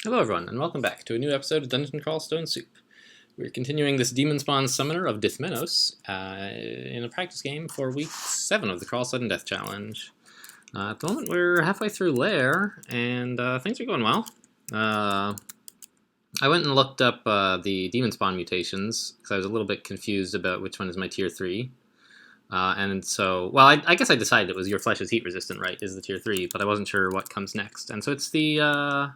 Hello everyone, and welcome back to a new episode of Dungeon Crawl Stone Soup. We're continuing this Demon Spawn Summoner of Dithmenos in a practice game for week 7 of the Crawl Sudden Death Challenge. At the moment, we're halfway through Lair, and things are going well. I went and looked up the Demon Spawn mutations, because I was a little bit confused about which one is my Tier 3. And so, well, I guess I decided it was Your Flesh is Heat Resistant, right, is the Tier 3, but I wasn't sure what comes next. And so it's the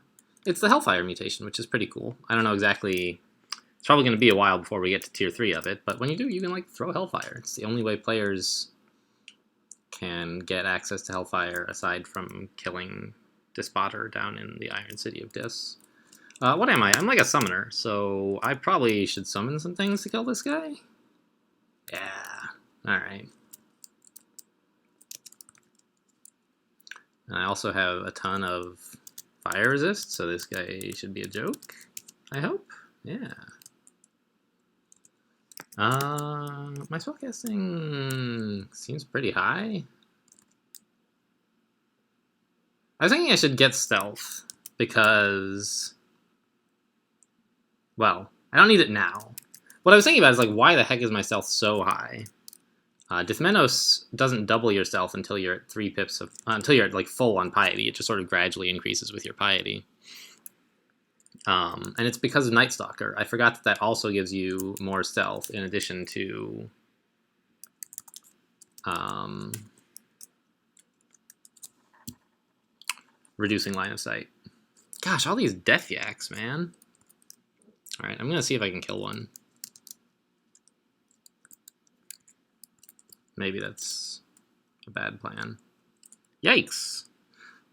Hellfire mutation, which is pretty cool. I don't know exactly. It's probably going to be a while before we get to Tier 3 of it, but when you do, you can, like, throw Hellfire. It's the only way players can get access to Hellfire aside from killing Despotter down in the Iron City of Dis. What am I? I'm like a summoner, so I probably should summon some things to kill this guy? Yeah. Alright. I also have a ton of fire resist, so this guy should be a joke, I hope. Yeah. My spellcasting seems pretty high. I was thinking I should get stealth, because, well, I don't need it now. What I was thinking about is, like, why the heck is my stealth so high? Dithmenos doesn't double your stealth until you're at 3 pips of, until you're at, like, full on piety. It just sort of gradually increases with your piety. And it's because of Night Stalker. I forgot that also gives you more stealth in addition to reducing line of sight. Gosh, all these death yaks, man. Alright, I'm going to see if I can kill one. Maybe that's a bad plan. Yikes!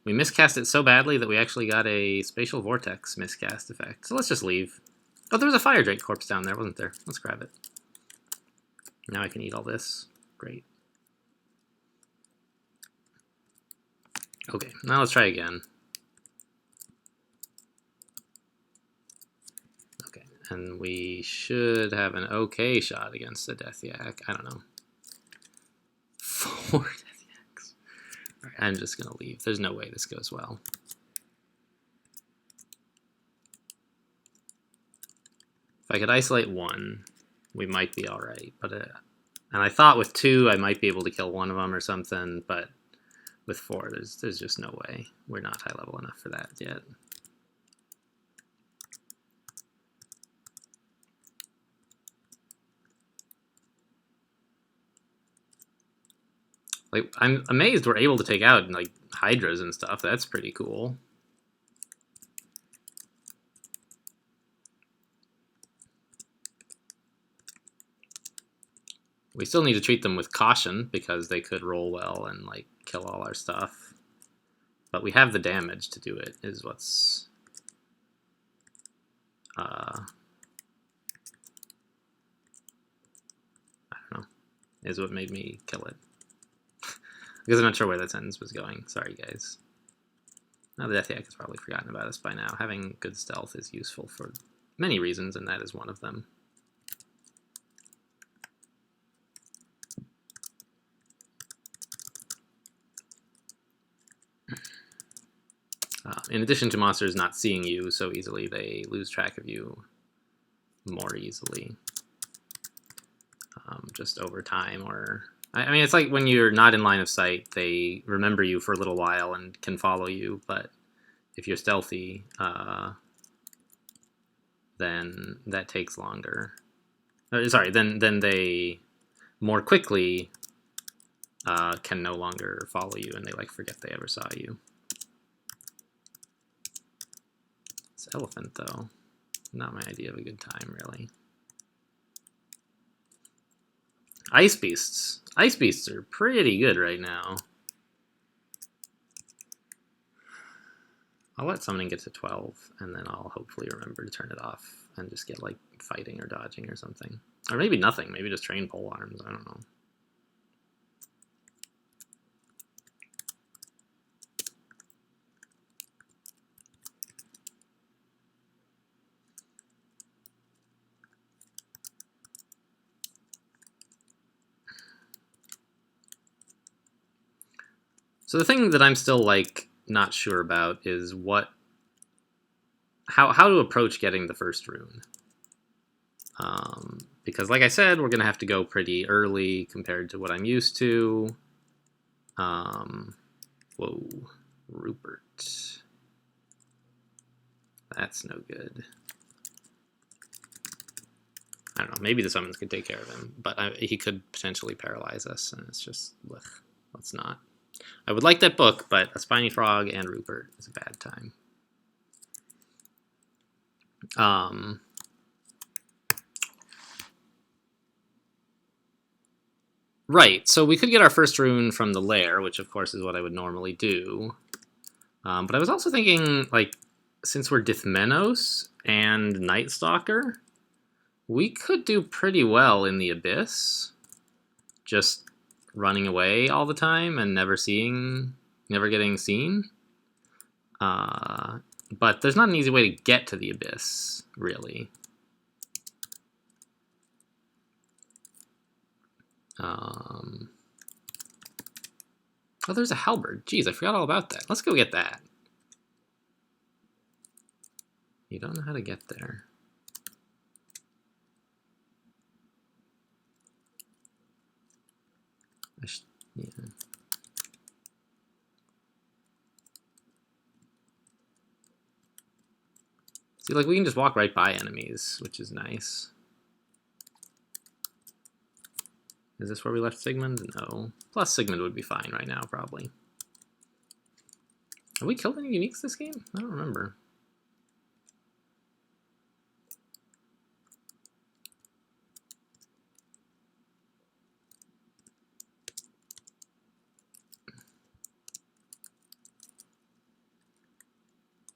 We miscast it so badly that we actually got a Spatial Vortex miscast effect. So let's just leave. Oh, there was a Fire Drake corpse down there, wasn't there? Let's grab it. Now I can eat all this. Great. Okay, now let's try again. Okay, and we should have an okay shot against the Death Yak. I don't know. 4 Death Yaks. Alright, I'm just gonna leave. There's no way this goes well. If I could isolate 1, we might be alright. But and I thought with 2 I might be able to kill one of them or something, but with 4 there's just no way. We're not high level enough for that yet. Like, I'm amazed we're able to take out, like, Hydras and stuff. That's pretty cool. We still need to treat them with caution, because they could roll well and, like, kill all our stuff. But we have the damage to do it, is what's... I don't know. Is what made me kill it. Because I'm not sure where that sentence was going. Sorry, guys. Now the Death Yak has probably forgotten about us by now. Having good stealth is useful for many reasons, and that is one of them. In addition to monsters not seeing you so easily, they lose track of you more easily. Just over time, or... I mean, it's like when you're not in line of sight, they remember you for a little while and can follow you, but if you're stealthy, then that takes longer. Sorry, then they more quickly can no longer follow you, and they, like, forget they ever saw you. This elephant, though, not my idea of a good time, really. Ice Beasts. Ice Beasts are pretty good right now. I'll let summoning get to 12, and then I'll hopefully remember to turn it off and just get, like, fighting or dodging or something. Or maybe nothing. Maybe just train pole arms. I don't know. So the thing that I'm still, like, not sure about is how to approach getting the first rune. Because like I said, we're going to have to go pretty early compared to what I'm used to. Whoa, Rupert. That's no good. I don't know, maybe the summons could take care of him, but he could potentially paralyze us, and it's just, ugh, let's not. I would like that book, but a Spiny Frog and Rupert is a bad time. Right, so we could get our first rune from the lair, which of course is what I would normally do. But I was also thinking, like, since we're Dithmenos and Night Stalker, we could do pretty well in the Abyss, just running away all the time and never getting seen. But there's not an easy way to get to the Abyss, really. Oh, there's a halberd. Jeez, I forgot all about that. Let's go get that. You don't know how to get there. Yeah. See, like, we can just walk right by enemies, which is nice. Is this where we left Sigmund? No. Plus Sigmund would be fine right now, probably. Have we killed any uniques this game? I don't remember.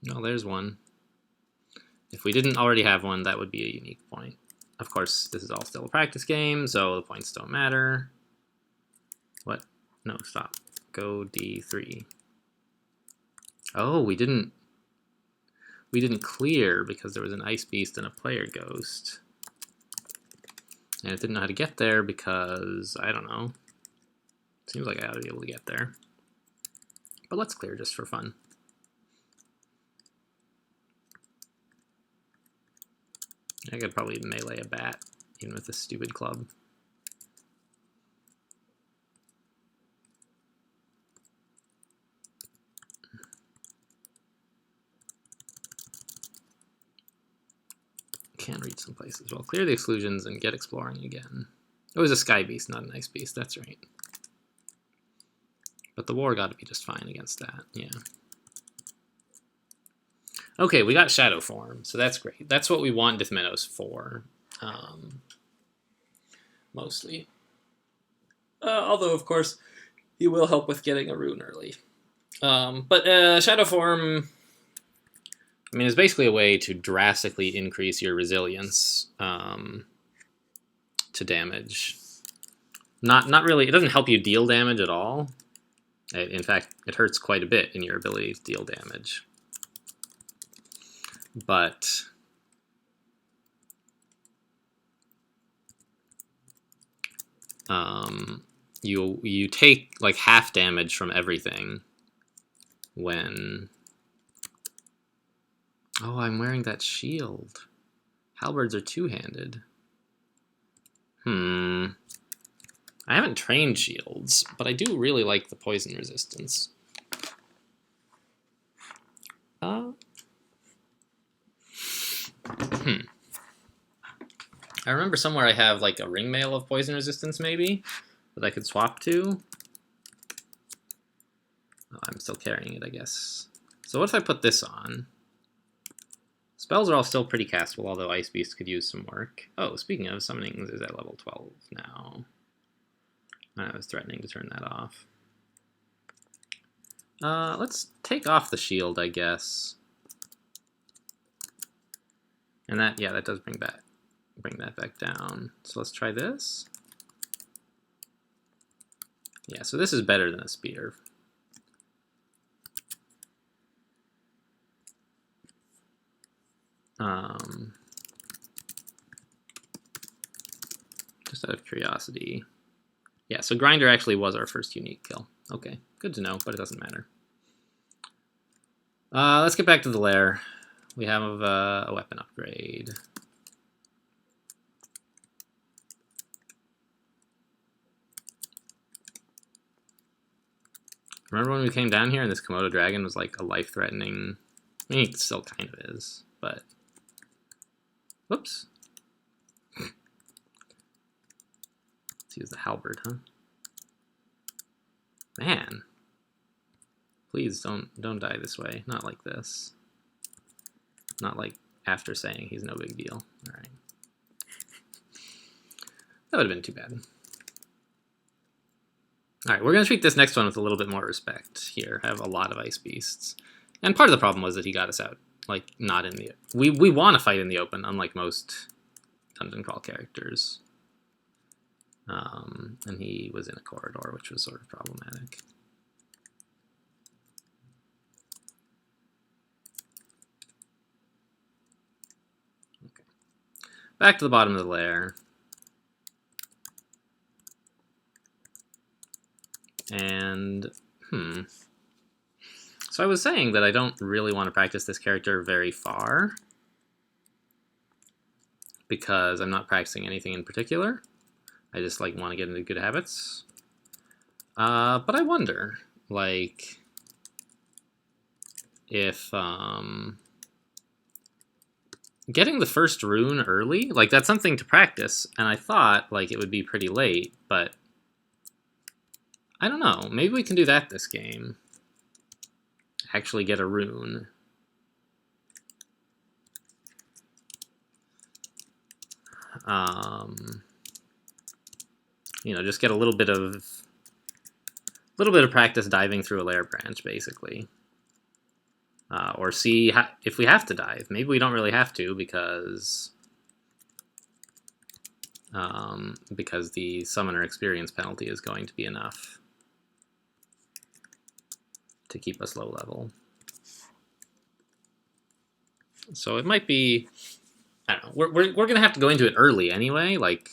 No, there's one. If we didn't already have one, that would be a unique point. Of course, this is all still a practice game, so the points don't matter. What? No, stop. Go D3. Oh, we didn't clear because there was an Ice Beast and a Player Ghost. And it didn't know how to get there because, I don't know. Seems like I ought to be able to get there. But let's clear just for fun. I could probably melee a bat, even with this stupid club. Can reach some places. Well, clear the exclusions and get exploring again. It was a Sky Beast, not an Ice Beast, that's right. But the war got to be just fine against that, yeah. Okay, we got Shadow Form, so that's great. That's what we want Dithmenos for, mostly. Although, of course, he will help with getting a rune early. But Shadow Form, I mean, it's basically a way to drastically increase your resilience to damage. Not really, it doesn't help you deal damage at all. In fact, it hurts quite a bit in your ability to deal damage. But you take like half damage from everything when... Oh, I'm wearing that shield. Halberds are two-handed. I haven't trained shields, but I do really like the poison resistance. I remember somewhere I have like a ringmail of poison resistance, maybe, that I could swap to. Oh, I'm still carrying it, I guess. So what if I put this on? Spells are all still pretty castable, although Ice Beast could use some work. Oh, speaking of, summoning is at level 12 now. I was threatening to turn that off. Let's take off the shield, I guess. And that, yeah, that does bring that back down. So let's try this. Yeah, so this is better than a spear. Just out of curiosity. Yeah, so Grinder actually was our first unique kill. Okay, good to know, but it doesn't matter. Let's get back to the lair. we have a weapon upgrade. Remember when we came down here and this Komodo dragon was like a life-threatening... I mean, it still kind of is, but... Whoops. Let's use the halberd, huh? Man. Please don't die this way. Not like this. Not like after saying he's no big deal. Alright. That would have been too bad. Alright, we're going to treat this next one with a little bit more respect here. I have a lot of ice beasts. And part of the problem was that he got us out. Like, not in the... We want to fight in the open, unlike most dungeon crawl characters. And he was in a corridor, which was sort of problematic. Okay. Back to the bottom of the lair. And, So I was saying that I don't really want to practice this character very far because I'm not practicing anything in particular. I just like want to get into good habits. But I wonder, like, if getting the first rune early, like that's something to practice, and I thought like it would be pretty late, but I don't know. Maybe we can do that this game. Actually get a rune. You know, just get a little bit of practice diving through a lair branch, basically. Or see if we have to dive. Maybe we don't really have to because the summoner experience penalty is going to be enough to keep us low level. So it might be, I don't know, we're going to have to go into it early anyway, like,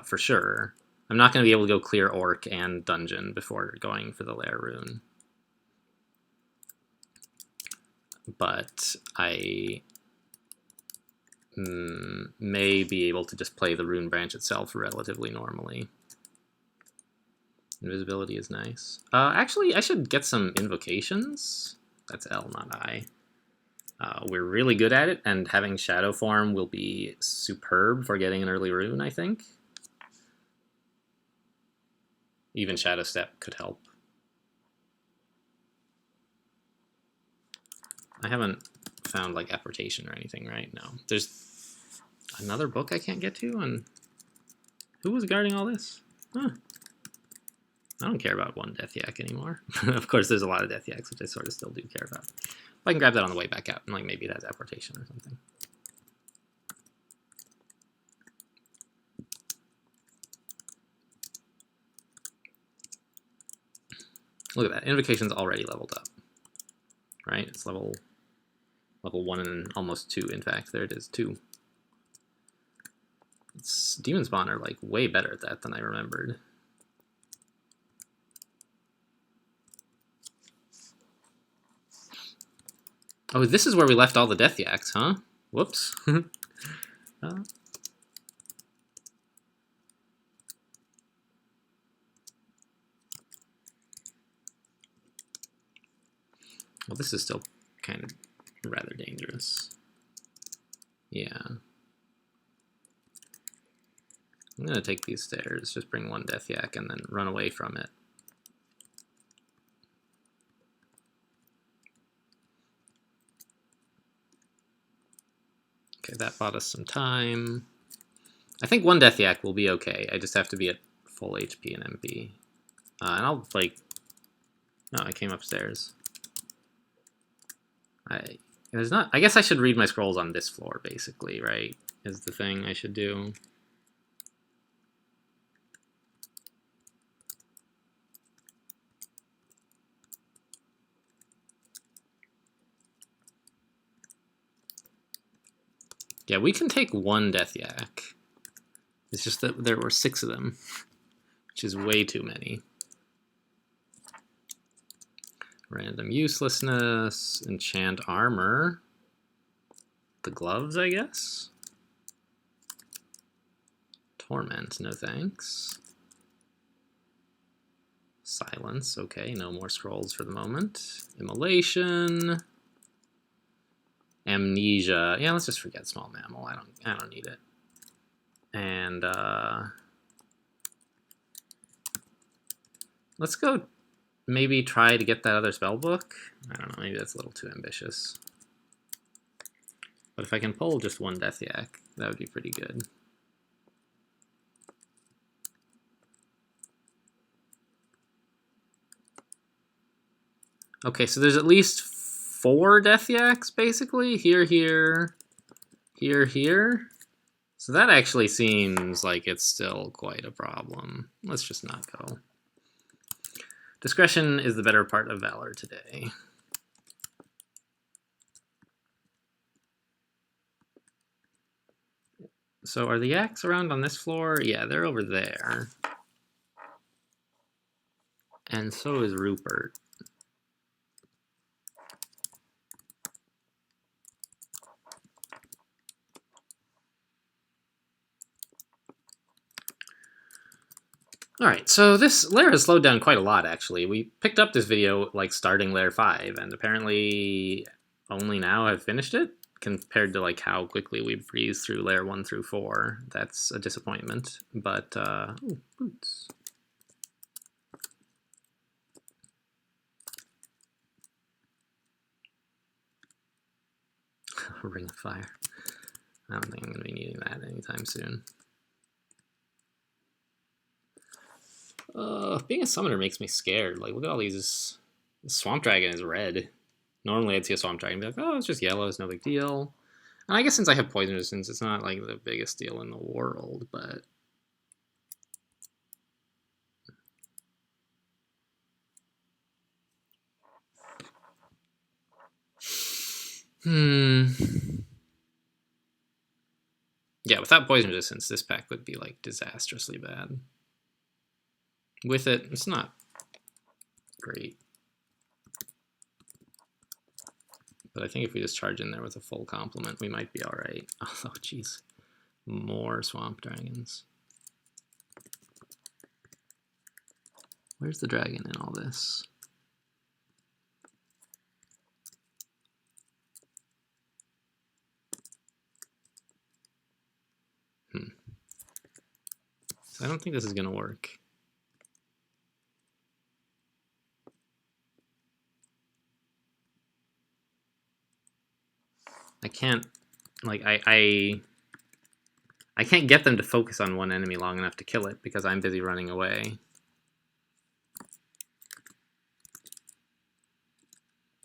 for sure. I'm not going to be able to go clear Orc and Dungeon before going for the Lair Rune. But I may be able to just play the Rune Branch itself relatively normally. Invisibility is nice. Actually, I should get some invocations. That's L, not I. We're really good at it, and having Shadow Form will be superb for getting an early rune, I think. Even Shadow Step could help. I haven't found, like, Apportation or anything, right? No. There's another book I can't get to, and who was guarding all this? Huh. I don't care about one Death Yak anymore. Of course, there's a lot of Death Yaks, which I sort of still do care about. But I can grab that on the way back out, and like maybe it has Apportation or something. Look at that. Invocation's already leveled up. Right? It's level 1 and almost 2, in fact. There it is, 2. Demon Spawn are like way better at that than I remembered. Oh, this is where we left all the Death Yaks, huh? Whoops. Well, this is still kind of rather dangerous. Yeah. I'm gonna take these stairs, just bring one Death Yak, and then run away from it. Okay, that bought us some time. I think one Death Yak will be okay. I just have to be at full HP and MP. And I'll, like... No, I came upstairs. There's not... I guess I should read my scrolls on this floor, basically, right? Is the thing I should do. Yeah, we can take one Death Yak. It's just that there were 6 of them, which is way too many. Random uselessness, enchant armor. the gloves, I guess. Torment, no thanks. Silence, okay, no more scrolls for the moment. Immolation. Amnesia. Yeah, let's just forget small mammal. I don't need it. And let's go maybe try to get that other spell book. I don't know, maybe that's a little too ambitious. But if I can pull just one Death Yak, that would be pretty good. Okay, so there's at least 4 Death Yaks, basically. Here, here, here. So that actually seems like it's still quite a problem. Let's just not go. Discretion is the better part of valor today. So are the yaks around on this floor? Yeah, they're over there. And so is Rupert. All right, so this layer has slowed down quite a lot, actually. We picked up this video, like, starting layer 5, and apparently only now have finished it, compared to, like, how quickly we breezed through layer 1 through 4. That's a disappointment, but, ooh, boots. Ring of Fire. I don't think I'm going to be needing that anytime soon. Being a summoner makes me scared. Like, look at all these. The Swamp Dragon is red. Normally I'd see a Swamp Dragon and be like, oh, it's just yellow, it's no big deal. And I guess since I have poison resistance, it's not like the biggest deal in the world, but... Yeah, without poison resistance, this pack would be, like, disastrously bad. With it, it's not great. But I think if we just charge in there with a full complement, we might be alright. Oh, jeez. More Swamp Dragons. Where's the dragon in all this? So I don't think this is going to work. I can't, like, I can't get them to focus on one enemy long enough to kill it because I'm busy running away.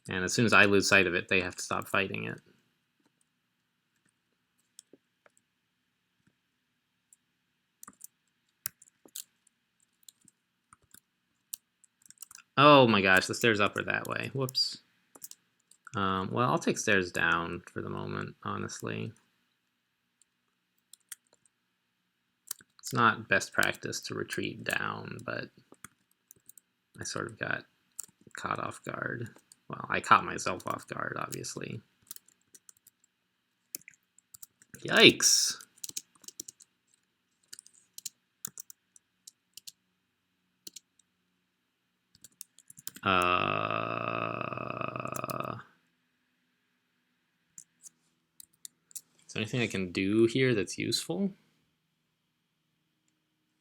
And as soon as I lose sight of it, they have to stop fighting it. Oh my gosh, the stairs up are that way. Whoops. Well, I'll take stairs down for the moment, honestly. It's not best practice to retreat down, but I sort of got caught off guard. Well, I caught myself off guard, obviously. Yikes! Is there anything I can do here that's useful?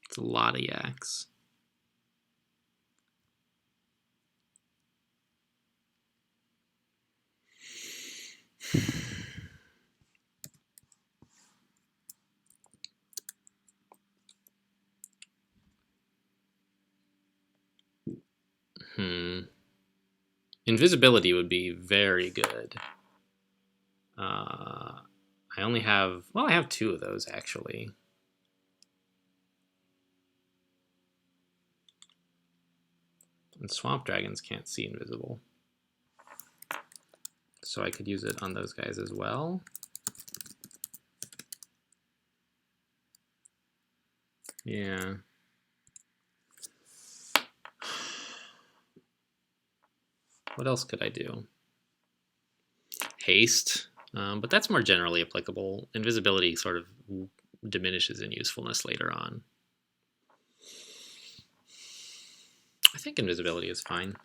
It's a lot of yaks. Invisibility would be very good. I only have, well, I have 2 of those, actually. And Swamp Dragons can't see invisible. So I could use it on those guys as well. Yeah. What else could I do? Haste. But that's more generally applicable. Invisibility sort of diminishes in usefulness later on. I think invisibility is fine.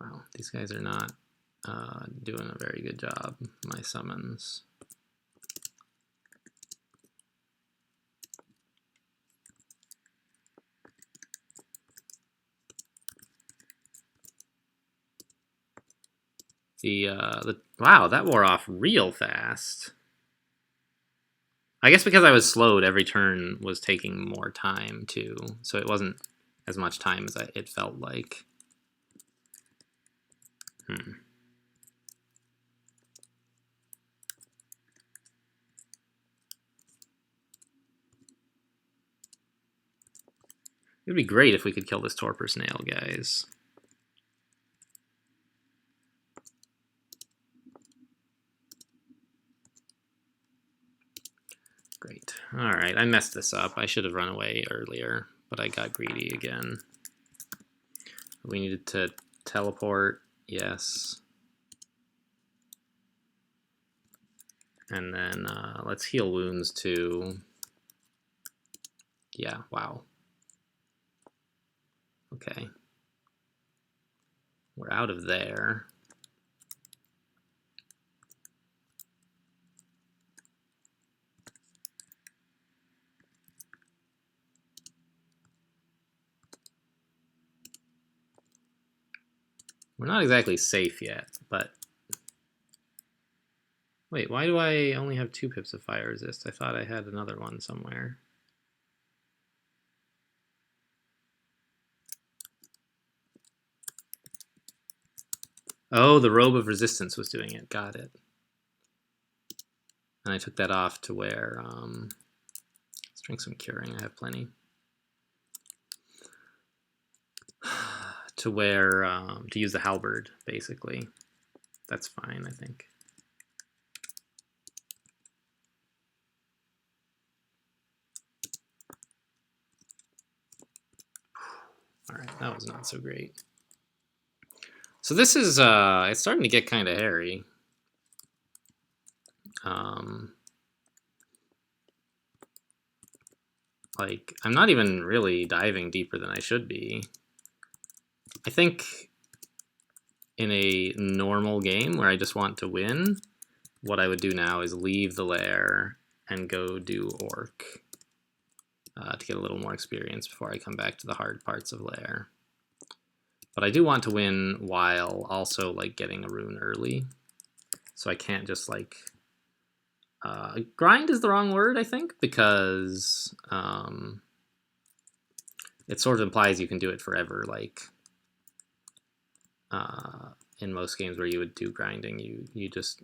Wow, these guys are not doing a very good job, my summons. Wow, that wore off real fast. I guess because I was slowed, every turn was taking more time too, so it wasn't as much time as it felt like. It would be great if we could kill this torpor snail, guys. Great. All right, I messed this up. I should have run away earlier, but I got greedy again. We needed to teleport, yes. And then let's heal wounds too. Yeah, wow. Okay. We're out of there. We're not exactly safe yet, but... Wait, why do I only have 2 pips of fire resist? I thought I had another one somewhere. Oh, the Robe of Resistance was doing it. Got it. And I took that off to where... let's drink some curing. I have plenty. To where... to use the halberd, basically. That's fine, I think. All right, that was not so great. So this is, it's starting to get kind of hairy. Like, I'm not even really diving deeper than I should be. I think in a normal game where I just want to win, what I would do now is leave the lair and go do Orc to get a little more experience before I come back to the hard parts of lair. But I do want to win while also like getting a rune early, so I can't just like grind is the wrong word, I think, because it sort of implies you can do it forever. Like in most games where you would do grinding, you just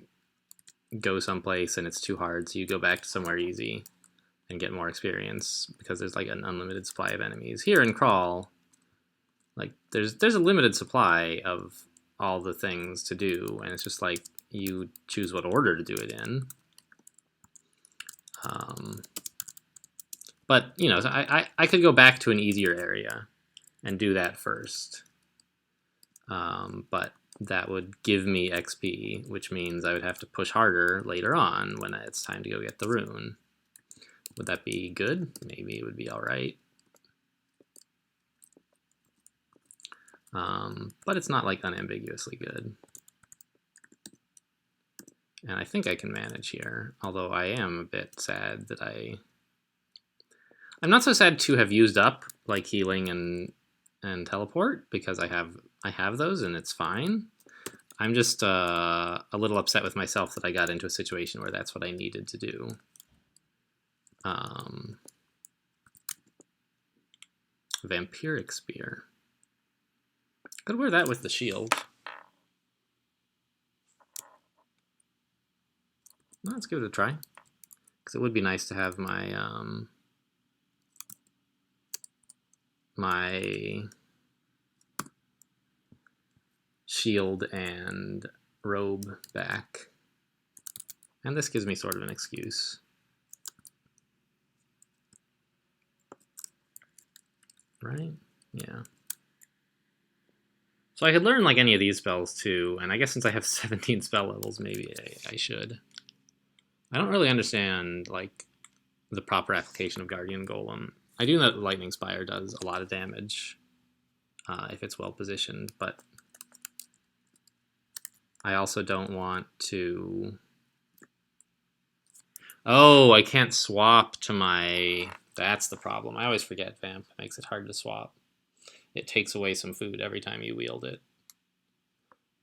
go someplace and it's too hard, so you go back to somewhere easy and get more experience because there's like an unlimited supply of enemies. Here in Crawl, like there's a limited supply of all the things to do, and it's just like you choose what order to do it in. But you know, so I could go back to an easier area and do that first. But that would give me XP, which means I would have to push harder later on when it's time to go get the rune. Would that be good? Maybe it would be all right. But it's not like unambiguously good. And I think I can manage here, although I am a bit sad that I'm not so sad to have used up like healing and teleport, because I have those and it's fine. I'm just a little upset with myself that I got into a situation where that's what I needed to do. Vampiric Spear. Could wear that with the shield. Well, let's give it a try, because it would be nice to have my my shield and robe back. And this gives me sort of an excuse. right? Yeah. So I could learn like any of these spells too, and I guess since I have 17 spell levels, maybe I should. I don't really understand like the proper application of Guardian Golem. I do know that Lightning Spire does a lot of damage if it's well positioned, but I also don't want to... Oh, I can't swap to my... That's the problem. I always forget Vamp makes it hard to swap. It takes away some food every time you wield it.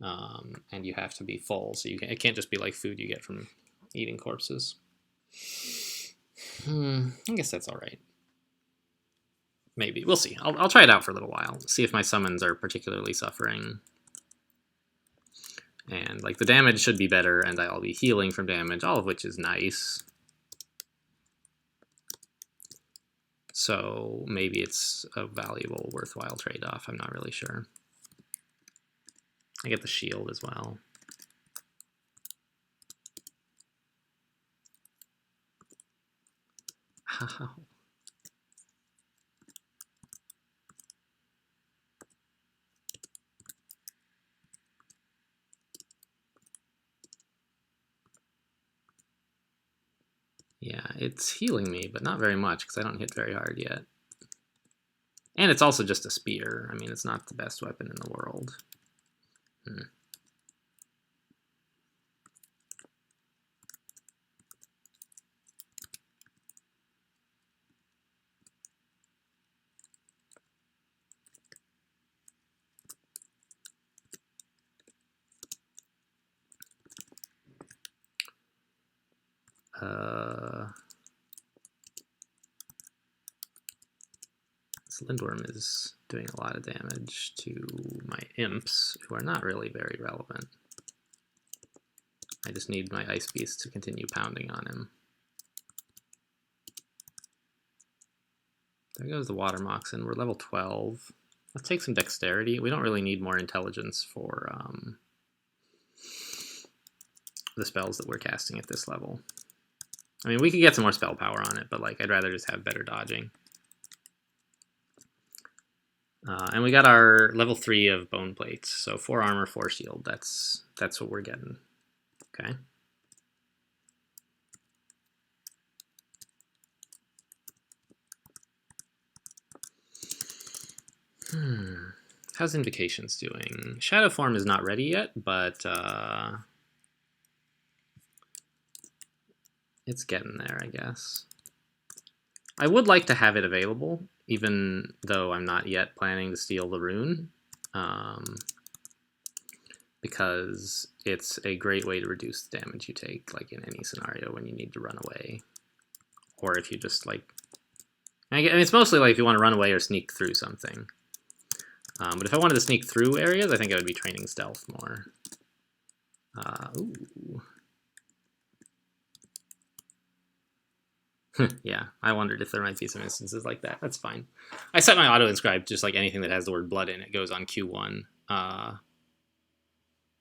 And you have to be full, so it can't just be like food you get from eating corpses. I guess that's all right. Maybe. We'll see. I'll try it out for a little while. See if my summons are particularly suffering. And like the damage should be better, and I'll be healing from damage, all of which is nice. So maybe it's a valuable, worthwhile trade-off. I'm not really sure. I get the shield as well. How? Yeah, it's healing me, but not very much because I don't hit very hard yet. And it's also just a spear. I mean, it's not the best weapon in the world. This Lindworm is doing a lot of damage to my imps, who are not really very relevant. I just need my Ice Beast to continue pounding on him. There goes the Water Moxen. We're level 12. Let's take some Dexterity. We don't really need more Intelligence for the spells that we're casting at this level. I mean, we could get some more spell power on it, but like I'd rather just have better dodging. And we got our level 3 of Bone Plates, so 4 armor, 4 shield. That's what we're getting. Okay. How's Invocations doing? Shadow Form is not ready yet, but it's getting there, I guess. I would like to have it available, even though I'm not yet planning to steal the rune, because it's a great way to reduce the damage you take, like in any scenario when you need to run away, or if you just like... I mean, it's mostly like if you want to run away or sneak through something. But if I wanted to sneak through areas, I think I would be training stealth more. Ooh. Yeah, I wondered if there might be some instances like that. That's fine. I set my auto-inscribe just like anything that has the word blood in it goes on Q1,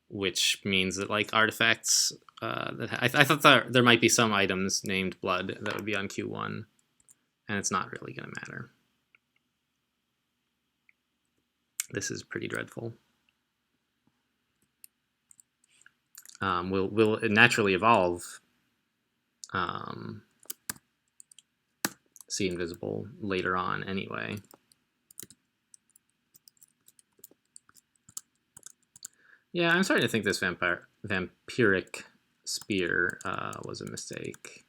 which means that like artifacts, I thought that there might be some items named blood that would be on Q1, and it's not really going to matter. This is pretty dreadful. We'll naturally evolve See Invisible later on anyway. Yeah, I'm starting to think this vampiric spear was a mistake.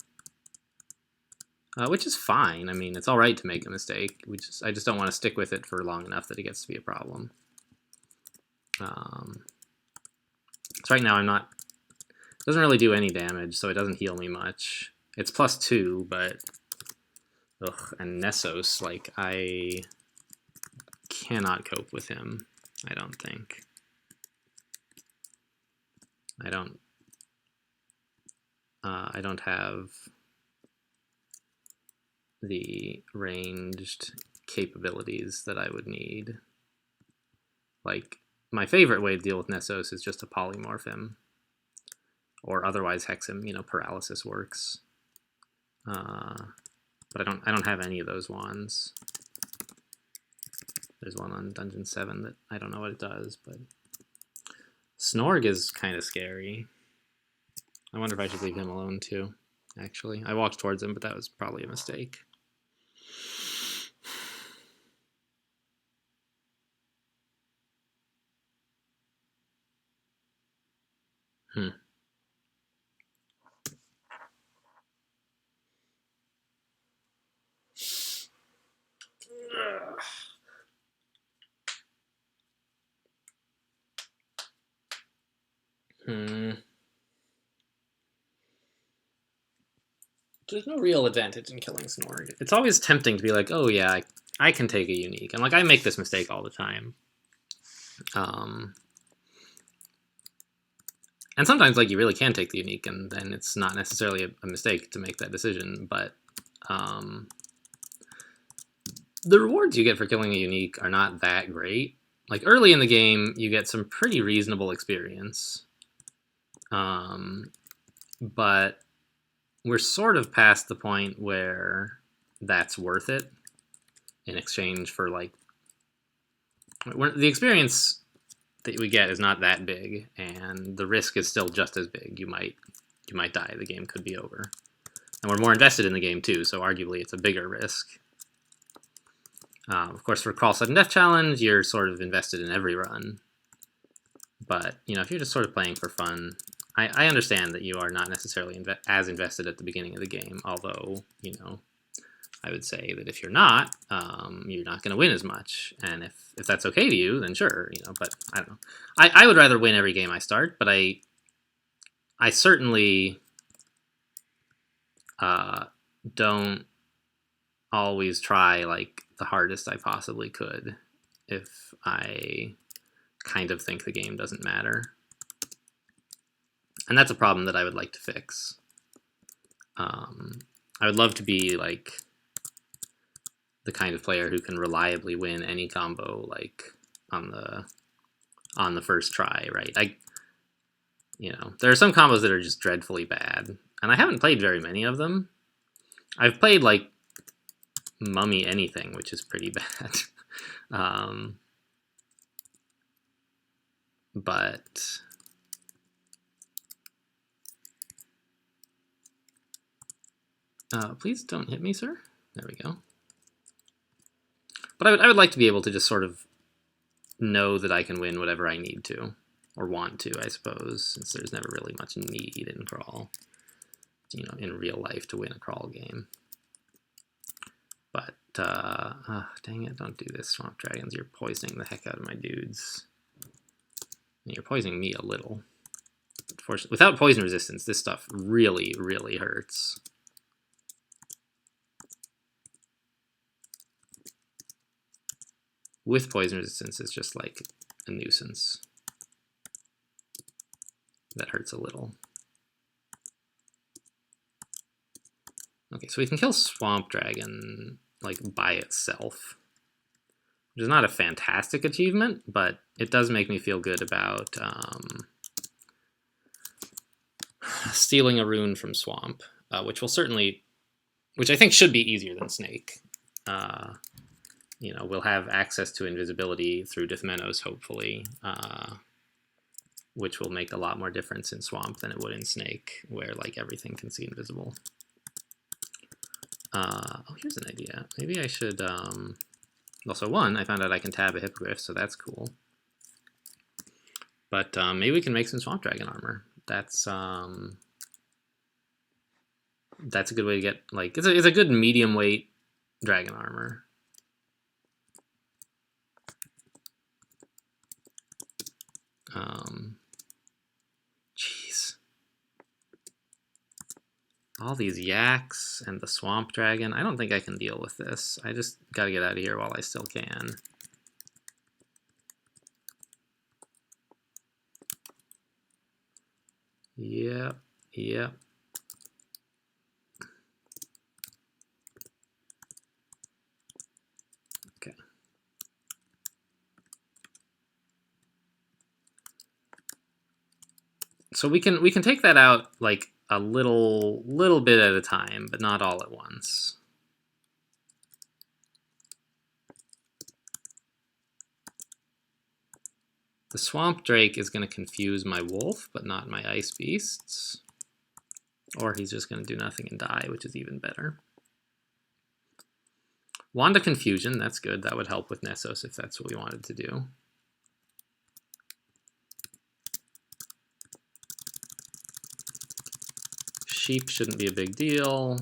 Which is fine. I mean, it's all right to make a mistake. I just don't want to stick with it for long enough that it gets to be a problem. So right now I'm not... It doesn't really do any damage, so it doesn't heal me much. It's +2, but... Ugh, and Nessos, like, I cannot cope with him, I don't think. I don't have the ranged capabilities that I would need. Like, my favorite way to deal with Nessos is just to polymorph him, or otherwise hex him. You know, paralysis works. But I don't have any of those wands. There's one on Dungeon 7 that I don't know what it does, but Snorg is kind of scary. I wonder if I should leave him alone too, actually. I walked towards him, but that was probably a mistake. Hmm. There's no real advantage in killing Snorg. It's always tempting to be like, oh yeah, I can take a unique. And like, I make this mistake all the time. And sometimes like you really can take the unique, and then it's not necessarily a mistake to make that decision. But the rewards you get for killing a unique are not that great. Like early in the game, you get some pretty reasonable experience. But we're sort of past the point where that's worth it in exchange for like the experience that we get is not that big, and the risk is still just as big. You might die. The game could be over, and we're more invested in the game too. So arguably, it's a bigger risk. Of course, for Crawl Sudden Death Challenge, you're sort of invested in every run. But you know, if you're just sort of playing for fun, I understand that you are not necessarily as invested at the beginning of the game. Although, you know, I would say that if you're not going to win as much. And if that's okay to you, then sure, you know. But I don't know. I would rather win every game I start, but I certainly don't always try like the hardest I possibly could if I kind of think the game doesn't matter. And that's a problem that I would like to fix. I would love to be like the kind of player who can reliably win any combo like on the first try, right? You know, there are some combos that are just dreadfully bad, and I haven't played very many of them. I've played like Mummy Anything, which is pretty bad. But please don't hit me, sir. There we go. But I would like to be able to just sort of know that I can win whatever I need to, or want to, I suppose, since there's never really much need in Crawl, you know, in real life to win a Crawl game. But, dang it, don't do this, Swamp Dragons. You're poisoning the heck out of my dudes. And you're poisoning me a little. Without poison resistance, this stuff really, really hurts. With poison resistance, it's just like a nuisance. That hurts a little. Okay, so we can kill Swamp Dragon like by itself, which is not a fantastic achievement, but it does make me feel good about stealing a rune from Swamp, which I think should be easier than Snake. You know, we'll have access to invisibility through Dithmenos, hopefully, which will make a lot more difference in Swamp than it would in Snake, where like everything can see invisible. Oh, here's an idea. Maybe I should. Also, one, I found out I can tab a Hippogriff, so that's cool. But maybe we can make some Swamp Dragon armor. That's a good way to get like it's a good medium weight dragon armor. Jeez. All these yaks and the swamp dragon. I don't think I can deal with this. I just gotta get out of here while I still can. Yep. Okay. So we can take that out like a little bit at a time, but not all at once. The Swamp Drake is going to confuse my wolf, but not my ice beasts. Or he's just going to do nothing and die, which is even better. Wand of Confusion, that's good. That would help with Nessos if that's what we wanted to do. Sheep shouldn't be a big deal.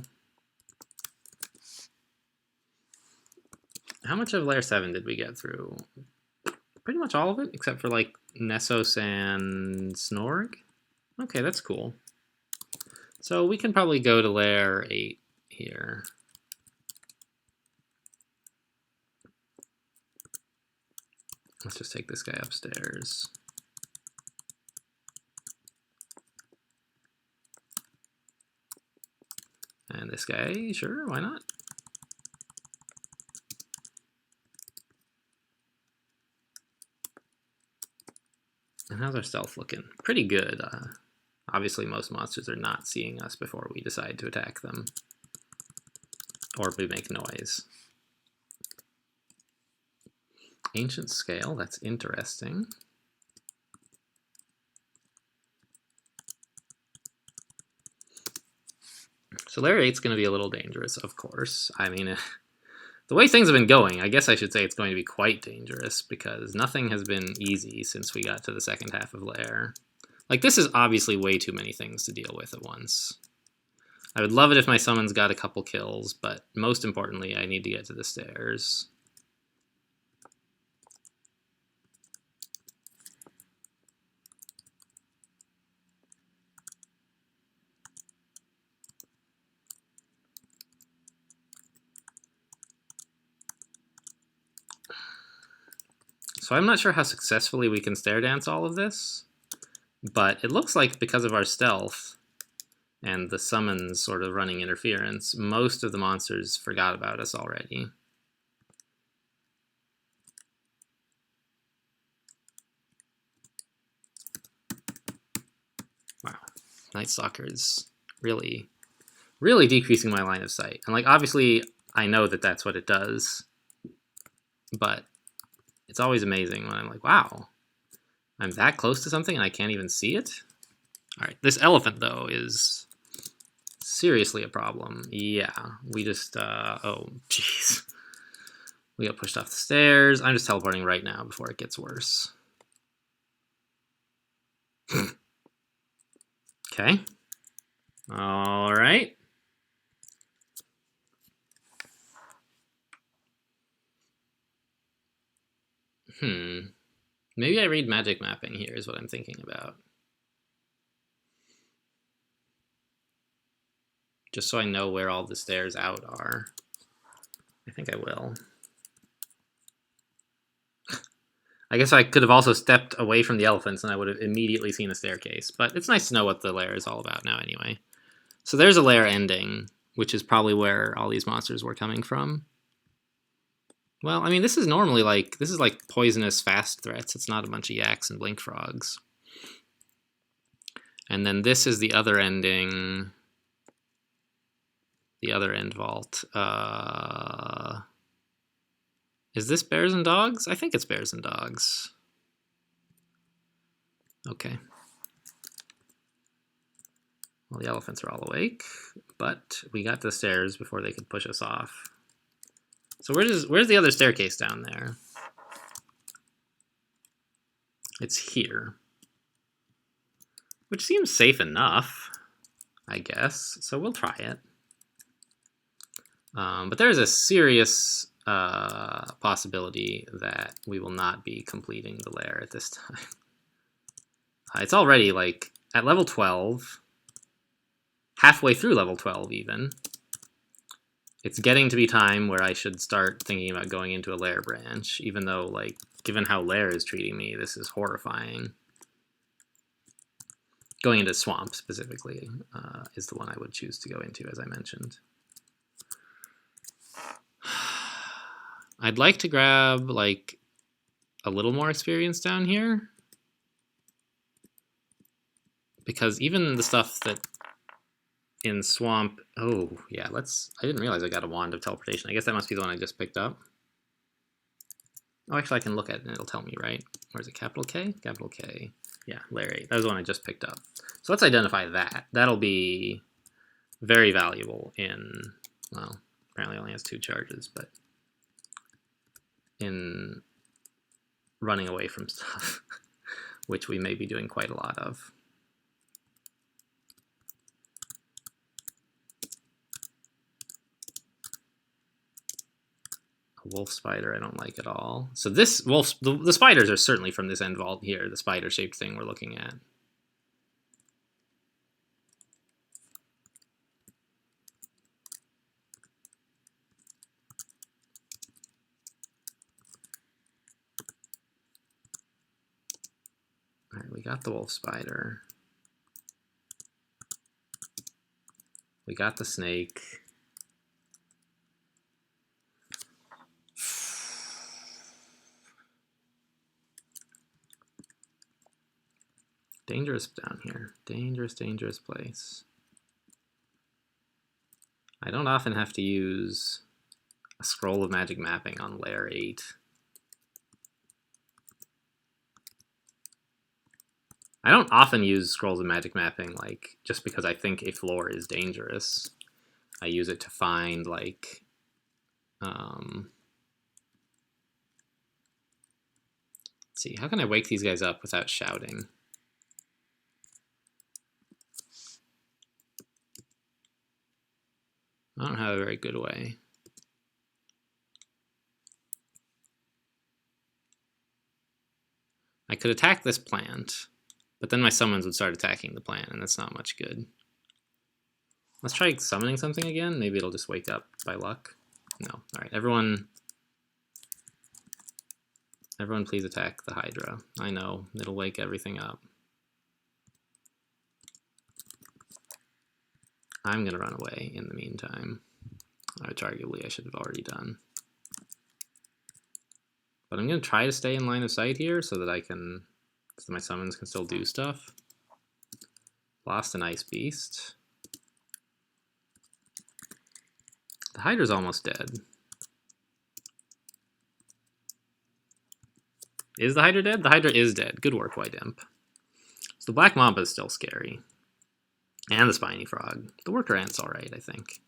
How much of Layer 7 did we get through? Pretty much all of it, except for like Nessos and Snorg. Okay, that's cool. So we can probably go to Layer 8 here. Let's just take this guy upstairs. And this guy, sure, why not? And how's our stealth looking? Pretty good. Obviously, most monsters are not seeing us before we decide to attack them. Or we make noise. Ancient Scale, that's interesting. So Layer 8's going to be a little dangerous, of course. I mean, the way things have been going, I guess I should say it's going to be quite dangerous, because nothing has been easy since we got to the second half of Lair. Like, this is obviously way too many things to deal with at once. I would love it if my summons got a couple kills, but most importantly, I need to get to the stairs. So I'm not sure how successfully we can stair dance all of this, but it looks like because of our stealth and the summons sort of running interference, most of the monsters forgot about us already. Wow, Night Stalker is really, really decreasing my line of sight. And like, obviously, I know that that's what it does, but it's always amazing when I'm like, wow, I'm that close to something and I can't even see it? All right, this elephant, though, is seriously a problem. Yeah, we just, oh, jeez. We got pushed off the stairs. I'm just teleporting right now before it gets worse. Okay. All right. Maybe I read magic mapping here is what I'm thinking about. Just so I know where all the stairs out are. I think I will. I guess I could have also stepped away from the elephants and I would have immediately seen a staircase, but it's nice to know what the lair is all about now anyway. So there's a lair ending, which is probably where all these monsters were coming from. Well, I mean, this is normally like, this is like poisonous fast threats. It's not a bunch of yaks and blink frogs. And then this is the other ending, the other end vault. Is this bears and dogs? I think it's bears and dogs. Okay. Well, the elephants are all awake, but we got to the stairs before they could push us off. So where's the other staircase down there? It's here. Which seems safe enough, I guess. So we'll try it. But there's a serious possibility that we will not be completing the lair at this time. It's already like at level 12, halfway through level 12 even. It's getting to be time where I should start thinking about going into a lair branch, even though, like, given how lair is treating me, this is horrifying. Going into swamp, specifically, is the one I would choose to go into, as I mentioned. I'd like to grab, like, a little more experience down here. Because even the stuff that in swamp, oh yeah, I didn't realize I got a wand of teleportation. I guess that must be the one I just picked up. Oh, actually, I can look at it and it'll tell me, right? Where's it? Capital K? Capital K. Yeah, layer 8. That was the one I just picked up. So let's identify that. That'll be very valuable in, well, apparently only has 2 charges, but in running away from stuff, which we may be doing quite a lot of. A wolf spider I don't like at all. So this wolf, the spiders are certainly from this end vault here, the spider-shaped thing we're looking at. All right, we got the wolf spider. We got the snake. Dangerous down here. Dangerous, dangerous place. I don't often have to use a scroll of magic mapping on layer 8. I don't often use scrolls of magic mapping, like, just because I think a floor is dangerous. I use it to find, like, let's see, how can I wake these guys up without shouting? I don't have a very good way. I could attack this plant, but then my summons would start attacking the plant, and that's not much good. Let's try summoning something again. Maybe it'll just wake up by luck. No. All right, everyone please attack the Hydra. I know, it'll wake everything up. I'm gonna run away in the meantime, which arguably I should have already done. But I'm gonna try to stay in line of sight here so that my summons can still do stuff. Lost an ice beast. The Hydra's almost dead. Is the Hydra dead? The Hydra is dead. Good work, White Imp. So the Black Mamba is still scary. And the Spiny Frog. The Worker Ant's alright, I think.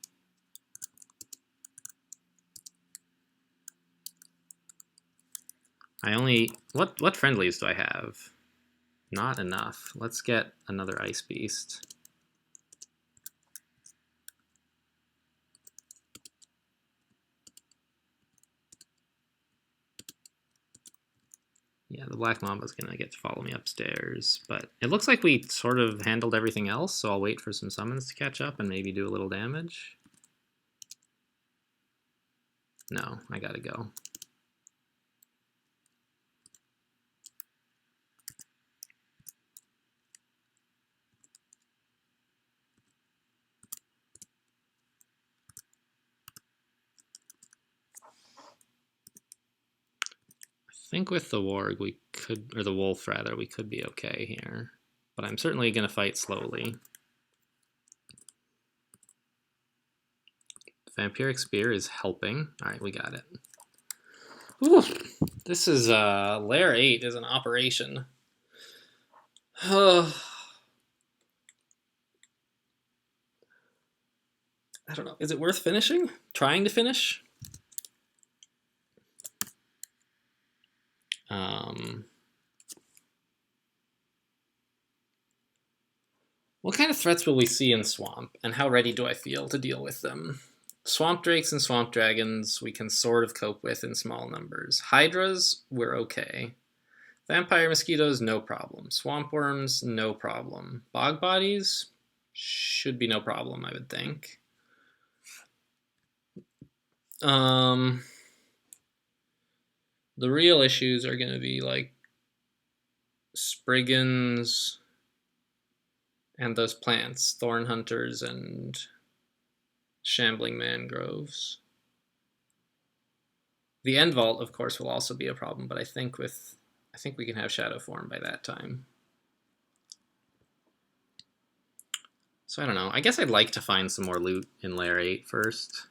What friendlies do I have? Not enough. Let's get another Ice Beast. Yeah, the Black Mamba's gonna get to follow me upstairs, but it looks like we sort of handled everything else, so I'll wait for some summons to catch up and maybe do a little damage. No, I gotta go. I think with the warg we could, or the wolf rather, we could be okay here. But I'm certainly going to fight slowly. Vampiric Spear is helping. Alright, we got it. Ooh, this is, layer 8 is an operation. I don't know. Is it worth finishing? Trying to finish? What kind of threats will we see in Swamp, and how ready do I feel to deal with them? Swamp Drakes and Swamp Dragons we can sort of cope with in small numbers. Hydras, we're okay. Vampire Mosquitoes, no problem. Swamp Worms, no problem. Bog Bodies, should be no problem, I would think. The real issues are going to be like Spriggans and those plants, Thorn Hunters and Shambling Mangroves. The End Vault, of course, will also be a problem, but I think we can have Shadow Form by that time. So I don't know. I guess I'd like to find some more loot in Layer 8 first.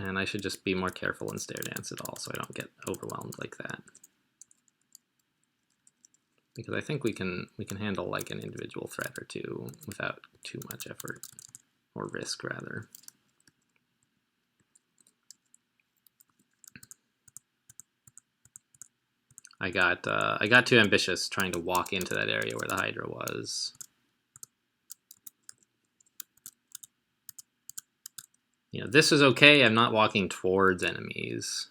And I should just be more careful and stair dance it all so I don't get overwhelmed like that. Because I think we can handle like an individual threat or two without too much effort, or risk rather. I got too ambitious trying to walk into that area where the Hydra was. You know, this is okay. I'm not walking towards enemies.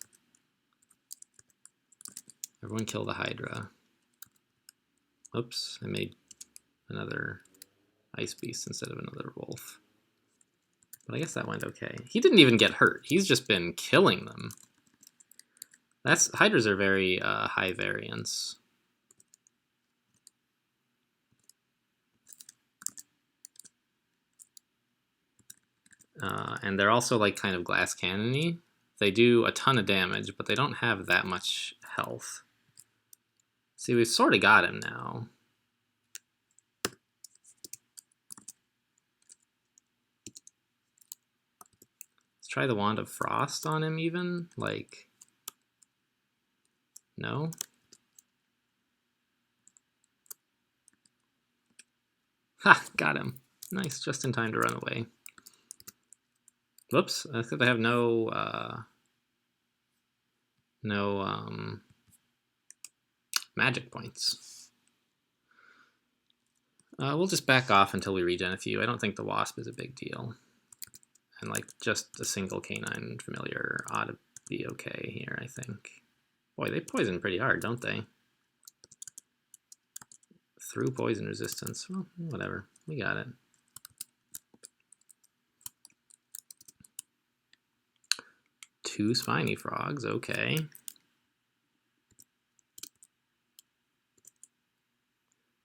Everyone kill the Hydra. Oops, I made another ice beast instead of another wolf. But I guess that went okay. He didn't even get hurt. He's just been killing them. Hydras are very high variance. And they're also like kind of glass cannon-y. They do a ton of damage, but they don't have that much health. See, we've sort of got him now. Let's try the Wand of Frost on him even. Like, no? Ha! Got him. Nice, just in time to run away. Whoops, I think I have no magic points. We'll just back off until we regen a few. I don't think the wasp is a big deal. And like just a single canine familiar ought to be okay here, I think. Boy, they poison pretty hard, don't they? Through poison resistance. Well, whatever. We got it. Two spiny frogs, okay.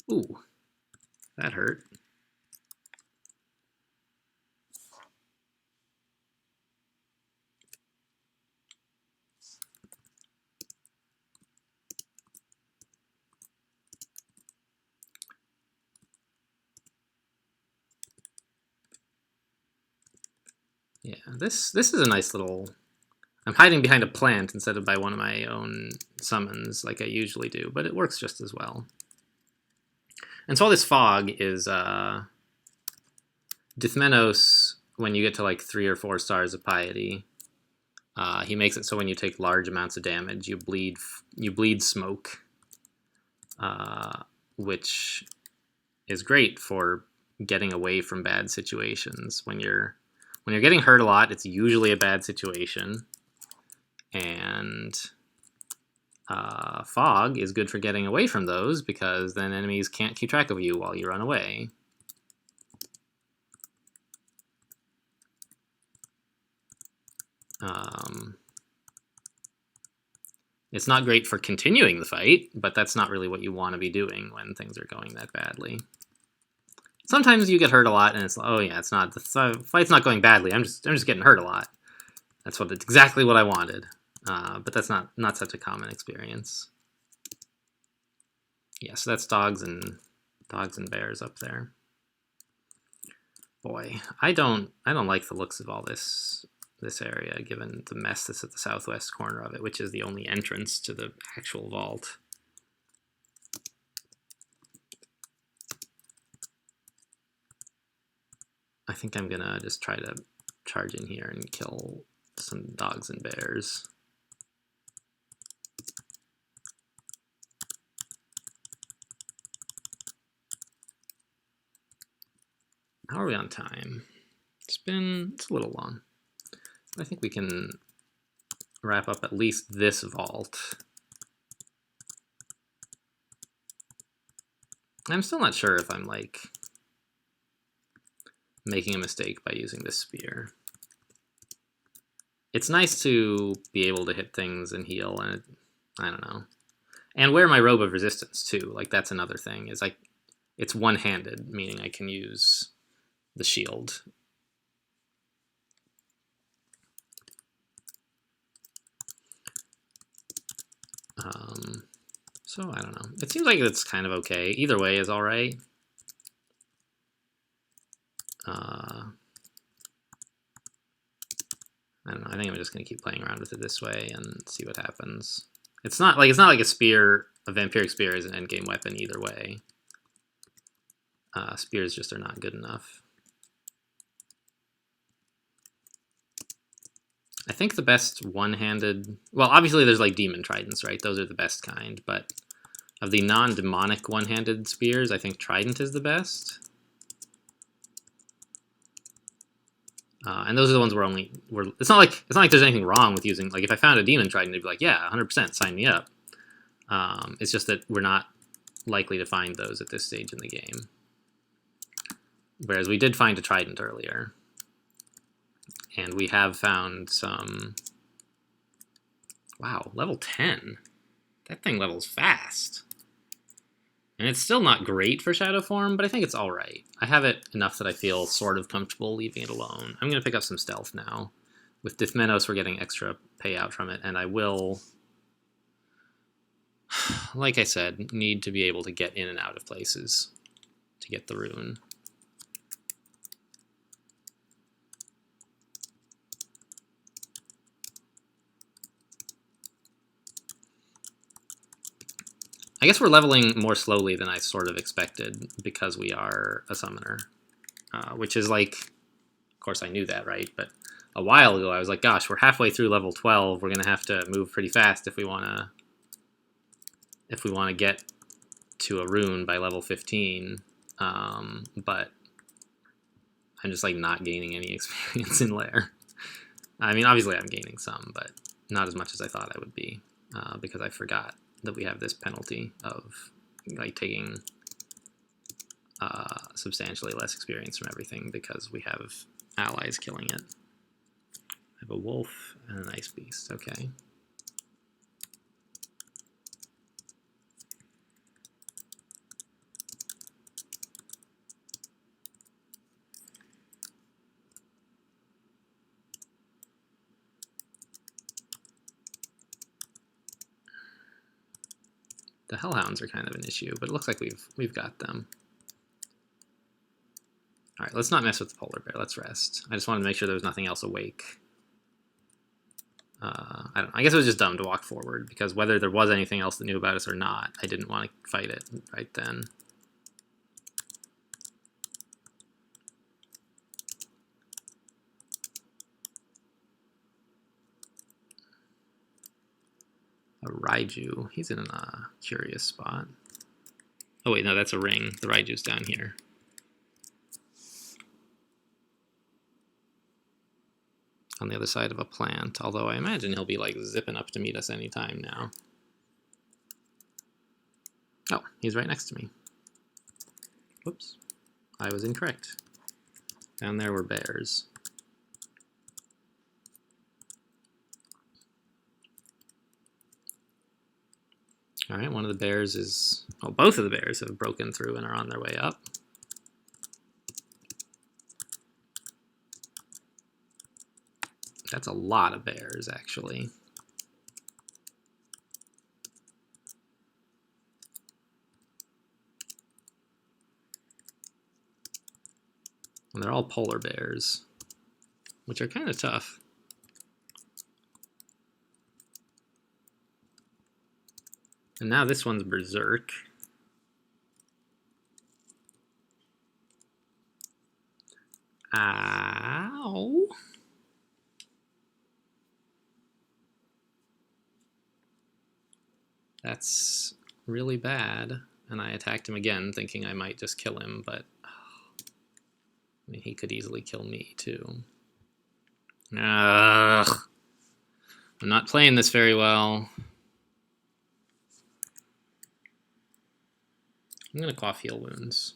Ooh, that hurt. Yeah, this is a nice little... I'm hiding behind a plant instead of by one of my own summons like I usually do, but it works just as well. And so all this fog is Dithmenos, when you get to like 3 or 4 stars of piety, he makes it so when you take large amounts of damage, you bleed smoke, which is great for getting away from bad situations. When you're getting hurt a lot, it's usually a bad situation. And fog is good for getting away from those because then enemies can't keep track of you while you run away. It's not great for continuing the fight, but that's not really what you want to be doing when things are going that badly. Sometimes you get hurt a lot, and it's oh yeah, the fight's not going badly. I'm just getting hurt a lot. That's exactly what I wanted. But that's not such a common experience. Yeah, so that's dogs and bears up there. Boy, I don't like the looks of all this area, given the mess that's at the southwest corner of it, which is the only entrance to the actual vault. I think I'm gonna just try to charge in here and kill some dogs and bears. How are we on time? It's a little long. I think we can wrap up at least this vault. I'm still not sure if I'm like making a mistake by using this spear. It's nice to be able to hit things and heal, and I don't know. And wear my robe of resistance too. Like that's another thing. Is like it's one-handed, meaning I can use the shield. So I don't know. It seems like it's kind of okay. Either way is all right. I don't know. I think I'm just gonna keep playing around with it this way and see what happens. It's not like a spear. A vampiric spear is an endgame weapon either way. Spears just are not good enough. I think the best one-handed... Well, obviously there's like demon tridents, right? Those are the best kind, but of the non-demonic one-handed spears, I think trident is the best. And those are the ones it's not like there's anything wrong with using... Like, if I found a demon trident, I'd be like, yeah, 100%, sign me up. It's just that we're not likely to find those at this stage in the game. Whereas we did find a trident earlier. And we have found some... Wow, level 10. That thing levels fast. And it's still not great for Shadow Form, but I think it's alright. I have it enough that I feel sort of comfortable leaving it alone. I'm going to pick up some stealth now. With Dithmenos, we're getting extra payout from it, and I will, like I said, need to be able to get in and out of places to get the rune. I guess we're leveling more slowly than I sort of expected because we are a summoner, which is like, of course I knew that, right? But a while ago I was like, gosh, we're halfway through level 12. We're gonna have to move pretty fast if we wanna get to a rune by level 15. But I'm just like not gaining any experience in Lair. I mean, obviously I'm gaining some, but not as much as I thought I would be, because I forgot that we have this penalty of like taking substantially less experience from everything because we have allies killing it. I have a wolf and an ice beast, okay. The hellhounds are kind of an issue, but it looks like we've got them. All right, let's not mess with the polar bear. Let's rest. I just wanted to make sure there was nothing else awake. I don't know. I guess it was just dumb to walk forward because whether there was anything else that knew about us or not, I didn't want to fight it right then. A Raiju. He's in a curious spot. Oh wait, no, that's a ring. The Raiju's down here. On the other side of a plant, although I imagine he'll be like zipping up to meet us anytime now. Oh, he's right next to me. Whoops. I was incorrect. Down there were bears. All right, one of the bears is... Oh, both of the bears have broken through and are on their way up. That's a lot of bears, actually. And they're all polar bears, which are kind of tough. And now this one's berserk. Ow. That's really bad. And I attacked him again, thinking I might just kill him, but I mean, he could easily kill me too. Ugh. I'm not playing this very well. I'm gonna quaff heal wounds.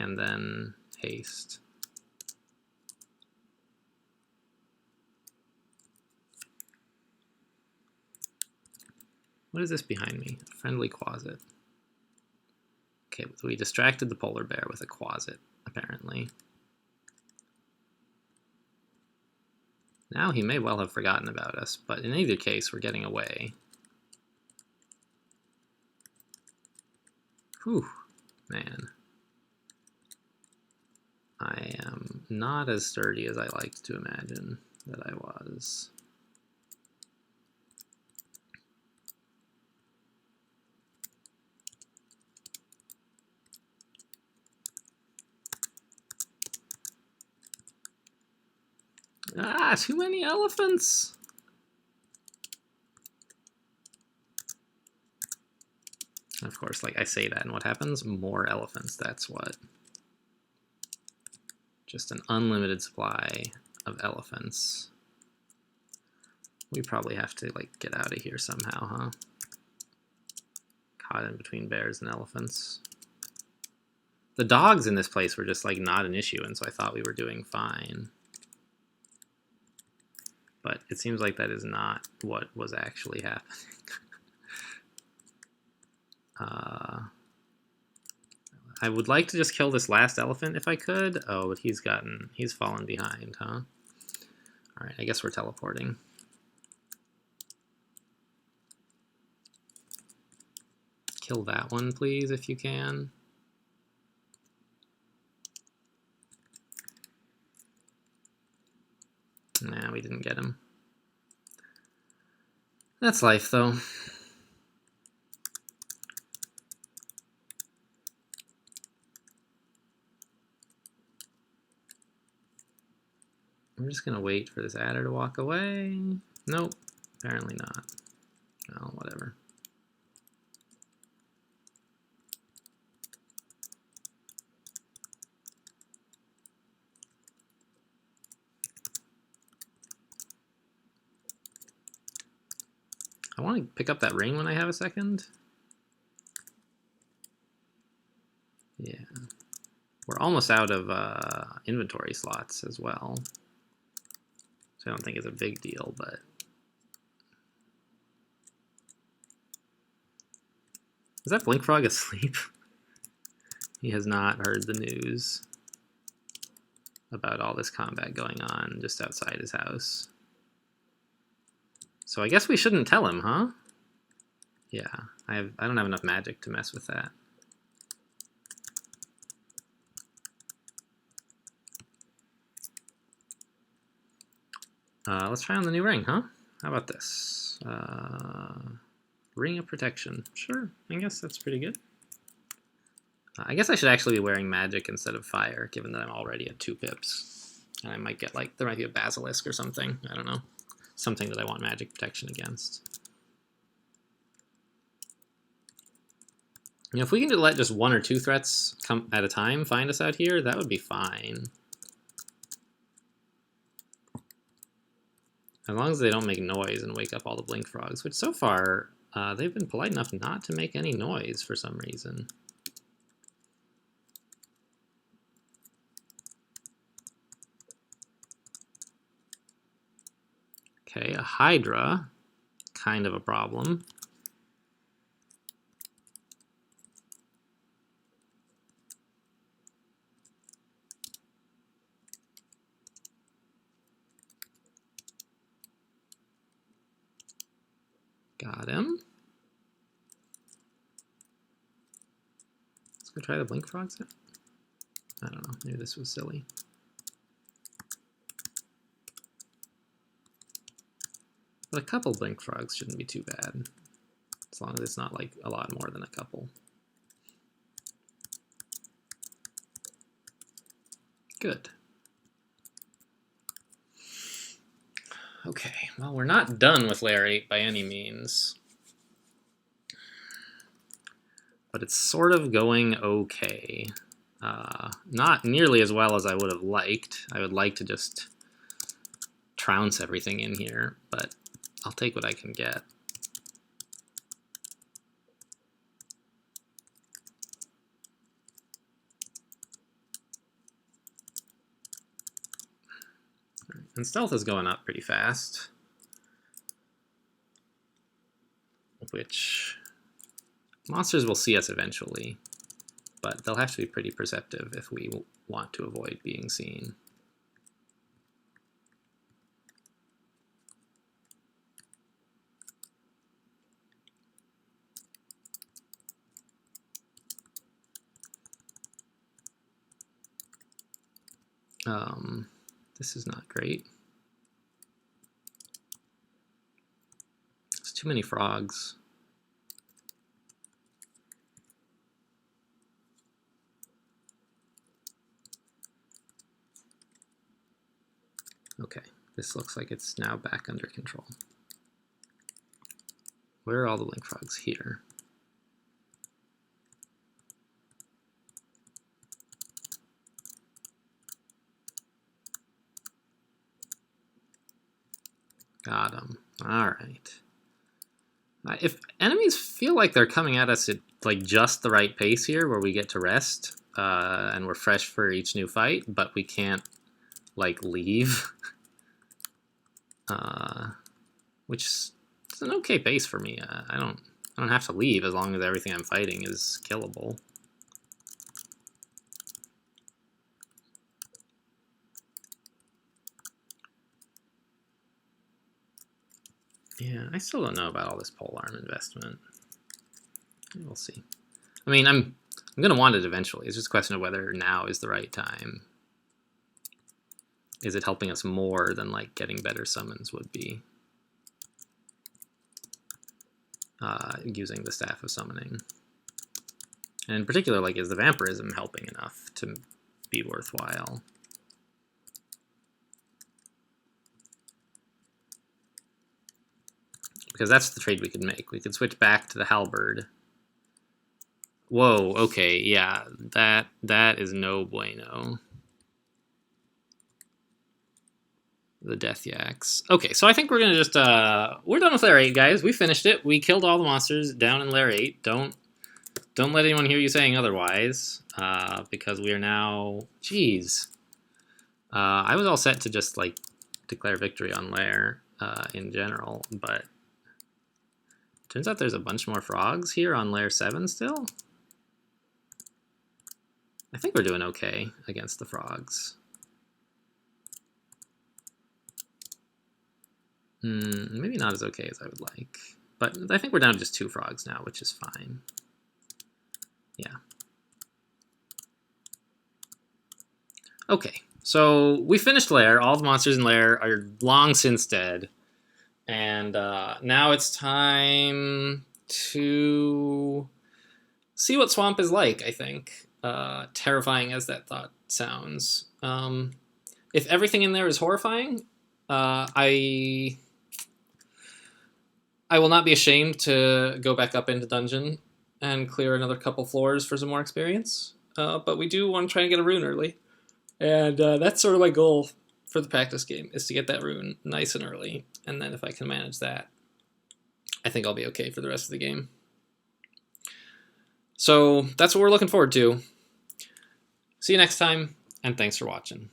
And then haste. What is this behind me? A friendly quasit. Okay, so we distracted the polar bear with a quasit, apparently. Now he may well have forgotten about us, but in either case, we're getting away. Whew, man. I am not as sturdy as I liked to imagine that I was. Ah, too many elephants! Of course, like I say that, and what happens? More elephants, that's what. Just an unlimited supply of elephants. We probably have to, like, get out of here somehow, huh? Caught in between bears and elephants. The dogs in this place were just, like, not an issue, and so I thought we were doing fine. But it seems like that is not what was actually happening. I would like to just kill this last elephant if I could. Oh, but he's fallen behind, huh? Alright, I guess we're teleporting. Kill that one, please, if you can. Nah, we didn't get him. That's life, though. I'm just gonna wait for this adder to walk away. Nope, apparently not. Well, whatever. I want to pick up that ring when I have a second. Yeah. We're almost out of inventory slots as well. So I don't think it's a big deal, but... Is that Blink Frog asleep? He has not heard the news about all this combat going on just outside his house. So I guess we shouldn't tell him, huh? Yeah, I don't have enough magic to mess with that. Let's try on the new ring, huh? How about this? Ring of Protection. Sure, I guess that's pretty good. I guess I should actually be wearing magic instead of fire, given that I'm already at 2 pips. And I might get, like, there might be a basilisk or something. I don't know. Something that I want magic protection against. You know, if we can let just 1 or 2 threats come at a time find us out here, that would be fine. As long as they don't make noise and wake up all the blink frogs, which so far, they've been polite enough not to make any noise for some reason. Okay, a Hydra, kind of a problem. Got him. Let's go try the blink frogs. I don't know, maybe this was silly. But a couple blink frogs shouldn't be too bad, as long as it's not like a lot more than a couple. Good. Okay, well, we're not done with layer 8 by any means. But it's sort of going okay. Not nearly as well as I would have liked. I would like to just trounce everything in here, but I'll take what I can get. And stealth is going up pretty fast, which monsters will see us eventually, but they'll have to be pretty perceptive if we want to avoid being seen. This is not great. There's too many frogs. Okay, this looks like it's now back under control. Where are all the link frogs? Here. Got him. All right. If enemies feel like they're coming at us at like just the right pace here, where we get to rest and we're fresh for each new fight, but we can't like leave, which is an okay pace for me. I don't have to leave as long as everything I'm fighting is killable. Yeah, I still don't know about all this polearm investment. We'll see. I mean, I'm gonna want it eventually. It's just a question of whether now is the right time. Is it helping us more than like getting better summons would be? Using the Staff of Summoning. And in particular, like, is the Vampirism helping enough to be worthwhile? Because that's the trade we could make. We could switch back to the Halberd. Whoa, okay, yeah, that is no bueno. The Death Yaks. Okay, so I think we're gonna just we're done with Lair 8, guys. We finished it. We killed all the monsters down in Lair 8. Don't let anyone hear you saying otherwise, because we are now. Jeez. I was all set to just like declare victory on Lair in general, but turns out there's a bunch more frogs here on Lair 7 still. I think we're doing okay against the frogs. Maybe not as okay as I would like. But I think we're down to just 2 frogs now, which is fine. Yeah. Okay, so we finished Lair. All the monsters in Lair are long since dead. And now it's time to see what Swamp is like, I think. Terrifying as that thought sounds. If everything in there is horrifying, I will not be ashamed to go back up into dungeon and clear another couple floors for some more experience. But we do want to try and get a rune early. And that's sort of my goal for the practice game, is to get that rune nice and early. And then if I can manage that, I think I'll be okay for the rest of the game. So that's what we're looking forward to. See you next time, and thanks for watching.